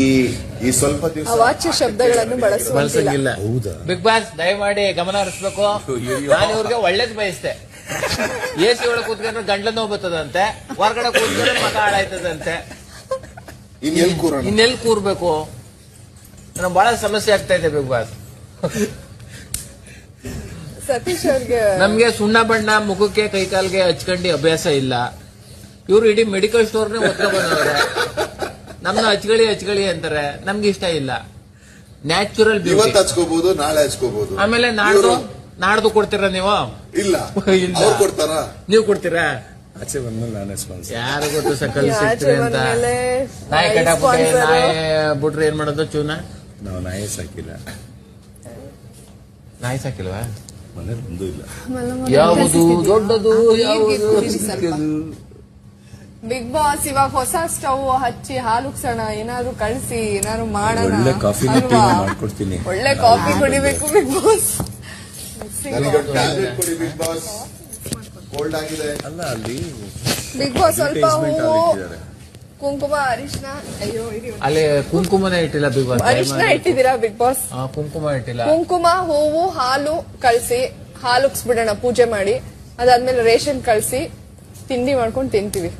ಈ ಸ್ವಲ್ಪ ದಿವಸ ಅವಾಚ್ಯ ಶಬ್ದಗಳನ್ನು ಬಳಸಂಗಿಲ್ಲ. ಹೌದಾ? ಬಿಗ್ ಬಾಸ್ ದಯಮಾಡಿ ಗಮನ ಹರಿಸಬೇಕು. ನಾನು ಇವ್ರಿಗೆ ಒಳ್ಳೇದ್ ಬಯಸ್ತೆ. ಎಸಿ ಒಳಗೆ ಕೂತ್ಕೊಂಡ್ರೆ ಗಂಡ್ಲ ನೋವು ಬರ್ತದಂತೆ, ಹೊರಗಡೆ ಕೂತ್ಕೊಂಡ್ರೆ ಮತ ಹಾಳಾಯ್ತದಂತೆ. ಇನ್ನೆಲ್ಲಿ ಕೂರ್ಬೇಕು? ನಮ್ಗೆ ಬಹಳ ಸಮಸ್ಯೆ ಆಗ್ತಾ ಇದೆ ಬಿಗ್ ಬಾಸ್. ಸತೀಶ್ ಅವ್ರಿಗೆ ನಮ್ಗೆ ಸುಣ್ಣ ಬಣ್ಣ ಮುಖಕ್ಕೆ ಕೈಕಾಲ್ಗೆ ಹಚ್ಕೊಂಡಿ ಅಭ್ಯಾಸ ಇಲ್ಲ. ಇವ್ರು ಇಡೀ ಮೆಡಿಕಲ್ ಸ್ಟೋರ್ನೇ ಒತ್ಕ ಬಂದವ್ರೆ. ನಮ್ನ ಹಚ್ಕಳಿ ಅಂತಾರೆ. ನಮ್ಗೆ ಇಷ್ಟ ಇಲ್ಲ. Natural beauty. ಹಚ್ಕೋಬಹುದು, ನಾಳೆ ಹಚ್ಕೋಬಹುದು. ಆಮೇಲೆ ನಾಡ್ದು ಕೊಡ್ತೀರಾ ನೀವು? ಇಲ್ಲ ಕೊಡ್ತಾರ? ನೀವು ಕೊಡ್ತೀರಾ? ಆಚೆ ಬಂದ್ಮೇಲೆ ನಾನೇ ಸ್ಪಾನ್ಸರ್. ಯಾರು ಗೊತ್ತು ಸಕಲ್ ಸಿಗ್ತೀರಿ ಅಂತ. ನಾಯಿ ಕಟ್ಟಾಕ್ಬಿಟ್ಟೆ, ನಾಯಿ ಬಿಟ್ರೆ ಏನ್ ಮಾಡೋದು? ಚೂನ ನಾವು ನಾಯಿ ಸಾಕಿಲ್ಲ. ನಾಯಿ ಸಾಕಿಲ್ವಾ? ಮನೇಲಿ ಒಂದೂ ಇಲ್ಲ. ಯಾವುದು ದೊಡ್ಡದು, ಯಾವುದು ಚಿಕ್ಕದು? ಬಿಗ್ ಬಾಸ್ ಇವಾಗ ಹೊಸ ಸ್ಟವ್ ಹಚ್ಚಿ ಹಾಲುಕ್ಸೋಣ, ಏನಾದ್ರು ಕಳ್ಸಿ, ಏನಾದ್ರು ಮಾಡೋಣ. ಒಳ್ಳೆ ಕಾಫಿ ಮಾಡ್ಕೊಡ್ತೀನಿ. ಒಳ್ಳೆ ಕಾಫಿ ಕುಡಿಬೇಕು ಬಿಗ್ ಬಾಸ್. ಕೊಡಿ ಬಿಗ್ ಬಾಸ್, ಕೋಲ್ಡ್ ಆಗಿದೆ. ಅಲ್ಲ ಅಲ್ಲಿ ಬಿಗ್ ಬಾಸ್ ಸ್ವಲ್ಪ ಹೂವು, ಕುಂಕುಮ, ಅರಿಶಿನ. ಅಯ್ಯೋ ಅಲ್ಲಿ ಕುಂಕುಮನೇ ಇಟ್ಟಿಲ್ಲ ಬಿಗ್ ಬಾಸ್. ಅರಿಶಿನ ಇಟ್ಟಿದ್ದೀರಾ ಬಿಗ್ ಬಾಸ್? ಕುಂಕುಮ ಇಟ್ಟಿಲ್ಲ. ಕುಂಕುಮ, ಹೂವು, ಹಾಲು ಕಳ್ಸಿ, ಹಾಲುಕ್ಸ್ಬಿಡೋಣ ಪೂಜೆ ಮಾಡಿ. ಅದಾದ್ಮೇಲೆ ರೇಷನ್ ಕಳ್ಸಿ ತಿಂಡಿ ಮಾಡ್ಕೊಂಡು ತಿಂತೀವಿ.